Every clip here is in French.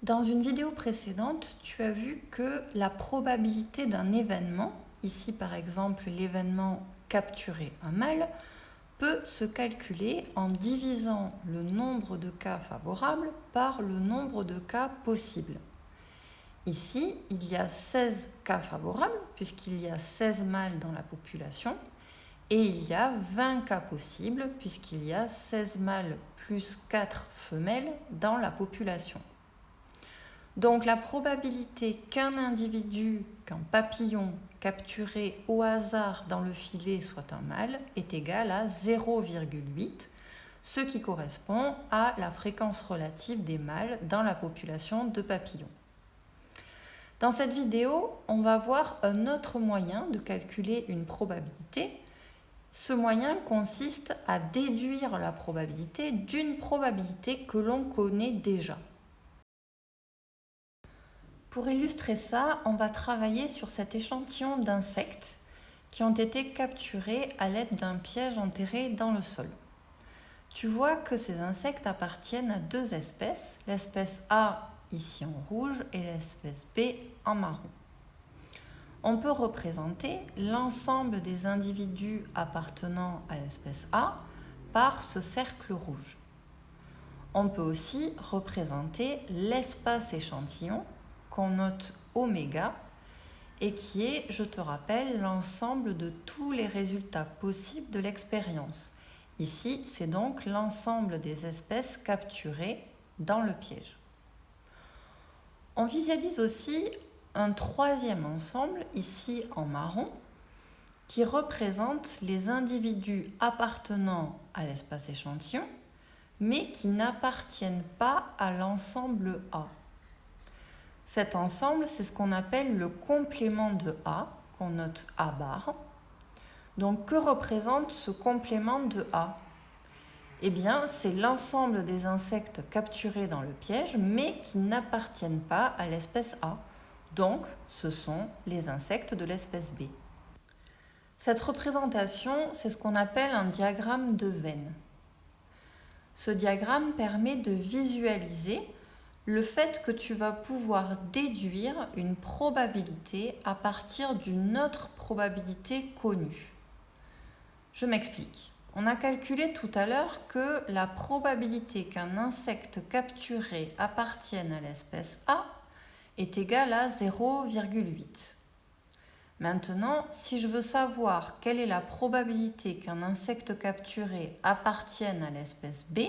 Dans une vidéo précédente, tu as vu que la probabilité d'un événement, ici par exemple l'événement capturer un mâle, peut se calculer en divisant le nombre de cas favorables par le nombre de cas possibles. Ici, il y a 16 cas favorables puisqu'il y a 16 mâles dans la population et il y a 20 cas possibles puisqu'il y a 16 mâles plus 4 femelles dans la population. Donc la probabilité qu'un individu, qu'un papillon capturé au hasard dans le filet soit un mâle est égale à 0,8, ce qui correspond à la fréquence relative des mâles dans la population de papillons. Dans cette vidéo, on va voir un autre moyen de calculer une probabilité. Ce moyen consiste à déduire la probabilité d'une probabilité que l'on connaît déjà. Pour illustrer ça, on va travailler sur cet échantillon d'insectes qui ont été capturés à l'aide d'un piège enterré dans le sol. Tu vois que ces insectes appartiennent à deux espèces, l'espèce A ici en rouge et l'espèce B en marron. On peut représenter l'ensemble des individus appartenant à l'espèce A par ce cercle rouge. On peut aussi représenter l'espace échantillon qu'on note oméga et qui est, je te rappelle, l'ensemble de tous les résultats possibles de l'expérience. Ici, c'est donc l'ensemble des espèces capturées dans le piège. On visualise aussi un troisième ensemble, ici en marron, qui représente les individus appartenant à l'espace échantillon, mais qui n'appartiennent pas à l'ensemble A. Cet ensemble, c'est ce qu'on appelle le complément de A, qu'on note A bar. Donc, que représente ce complément de A ? Eh bien, c'est l'ensemble des insectes capturés dans le piège, mais qui n'appartiennent pas à l'espèce A. Donc, ce sont les insectes de l'espèce B. Cette représentation, c'est ce qu'on appelle un diagramme de Venn. Ce diagramme permet de visualiser le fait que tu vas pouvoir déduire une probabilité à partir d'une autre probabilité connue. Je m'explique. On a calculé tout à l'heure que la probabilité qu'un insecte capturé appartienne à l'espèce A est égale à 0,8. Maintenant, si je veux savoir quelle est la probabilité qu'un insecte capturé appartienne à l'espèce B,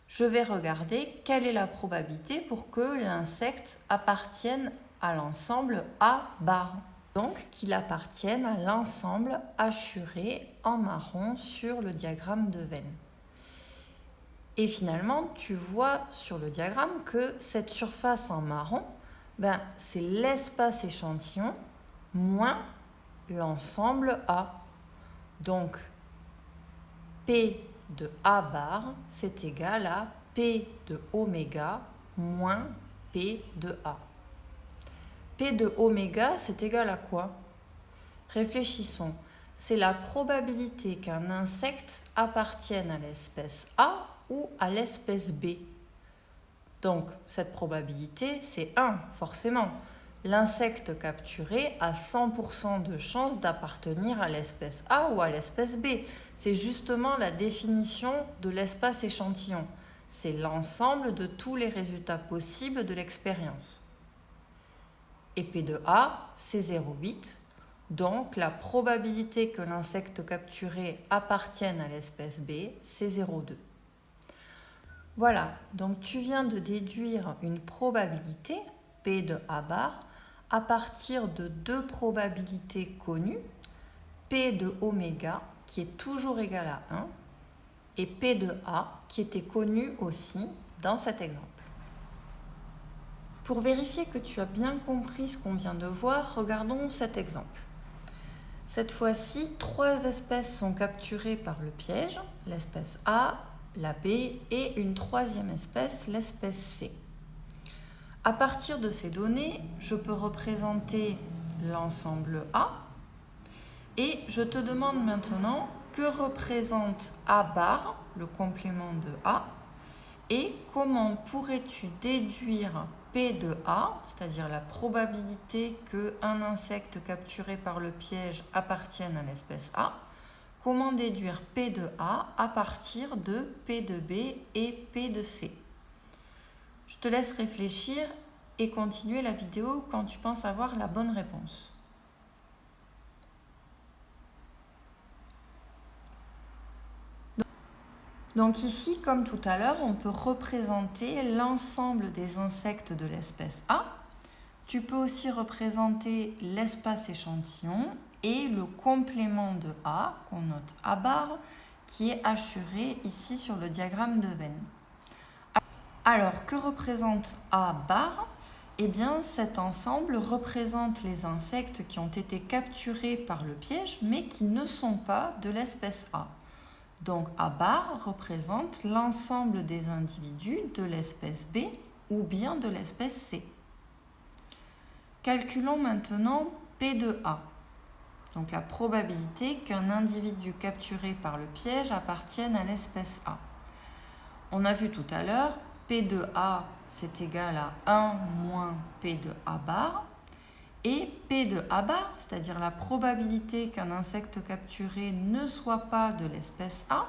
je vais regarder quelle est la probabilité pour que l'insecte appartienne à l'ensemble A bar. Donc qu'il appartienne à l'ensemble hachuré en marron sur le diagramme de Venn. Et finalement, tu vois sur le diagramme que cette surface en marron, c'est l'espace échantillon moins l'ensemble A. Donc, P de A bar, c'est égal à P de oméga moins P de A. P de oméga, c'est égal à quoi ? Réfléchissons. C'est la probabilité qu'un insecte appartienne à l'espèce A ou à l'espèce B. Donc, cette probabilité, c'est 1, forcément. L'insecte capturé a 100% de chance d'appartenir à l'espèce A ou à l'espèce B. C'est justement la définition de l'espace échantillon. C'est l'ensemble de tous les résultats possibles de l'expérience. Et P de A, c'est 0,8. Donc, la probabilité que l'insecte capturé appartienne à l'espèce B, c'est 0,2. Voilà, donc tu viens de déduire une probabilité, P de A bar, à partir de deux probabilités connues, P de oméga, qui est toujours égal à 1, et P de A, qui était connu aussi dans cet exemple. Pour vérifier que tu as bien compris ce qu'on vient de voir, regardons cet exemple. Cette fois-ci, 3 espèces sont capturées par le piège, l'espèce A, la B et une troisième espèce, l'espèce C. À partir de ces données, je peux représenter l'ensemble A et je te demande maintenant que représente A bar, le complément de A, Et comment pourrais-tu déduire P de A, c'est-à-dire la probabilité qu'un insecte capturé par le piège appartienne à l'espèce A, comment déduire P de A à partir de P de B et P de C? Je te laisse réfléchir et continuer la vidéo quand tu penses avoir la bonne réponse. Donc ici, comme tout à l'heure, on peut représenter l'ensemble des insectes de l'espèce A. Tu peux aussi représenter l'espace échantillon et le complément de A, qu'on note A bar, qui est assuré ici sur le diagramme de Venn. Alors, que représente A bar? Eh bien, cet ensemble représente les insectes qui ont été capturés par le piège, mais qui ne sont pas de l'espèce A. Donc, A bar représente l'ensemble des individus de l'espèce B ou bien de l'espèce C. Calculons maintenant P de A, donc la probabilité qu'un individu capturé par le piège appartienne à l'espèce A. On a vu tout à l'heure, P de A, c'est égal à 1 moins P de A bar. Et P de A bar, c'est-à-dire la probabilité qu'un insecte capturé ne soit pas de l'espèce A,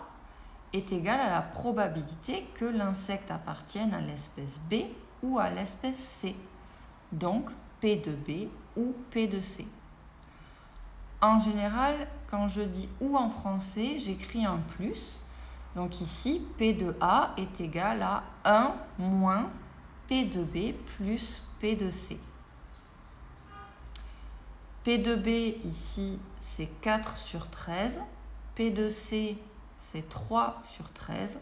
est égale à la probabilité que l'insecte appartienne à l'espèce B ou à l'espèce C. Donc, P de B ou P de C. En général, quand je dis ou en français, j'écris un plus. Donc ici, P de A est égal à 1 moins P de B plus P de C. P de B, ici, c'est 4 sur 13. P de C, c'est 3 sur 13.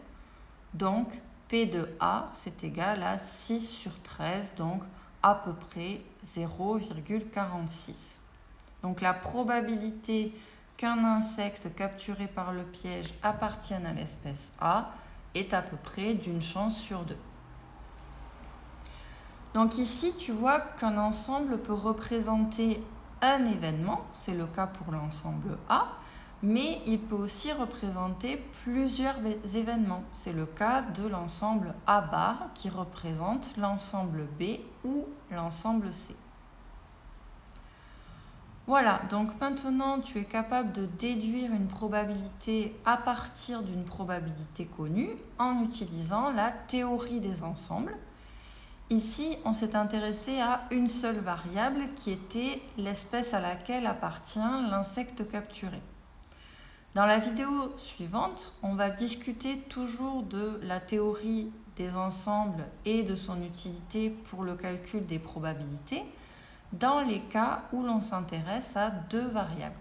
Donc, P de A, c'est égal à 6 sur 13, donc à peu près 0,46. Donc, la probabilité qu'un insecte capturé par le piège appartienne à l'espèce A est à peu près d'une chance sur 2. Donc ici, tu vois qu'un ensemble peut représenter un événement, c'est le cas pour l'ensemble A, mais il peut aussi représenter plusieurs événements. C'est le cas de l'ensemble A bar qui représente l'ensemble B ou l'ensemble C. Voilà, donc maintenant tu es capable de déduire une probabilité à partir d'une probabilité connue en utilisant la théorie des ensembles. Ici, on s'est intéressé à une seule variable qui était l'espèce à laquelle appartient l'insecte capturé. Dans la vidéo suivante, on va discuter toujours de la théorie des ensembles et de son utilité pour le calcul des probabilités dans les cas où l'on s'intéresse à deux variables.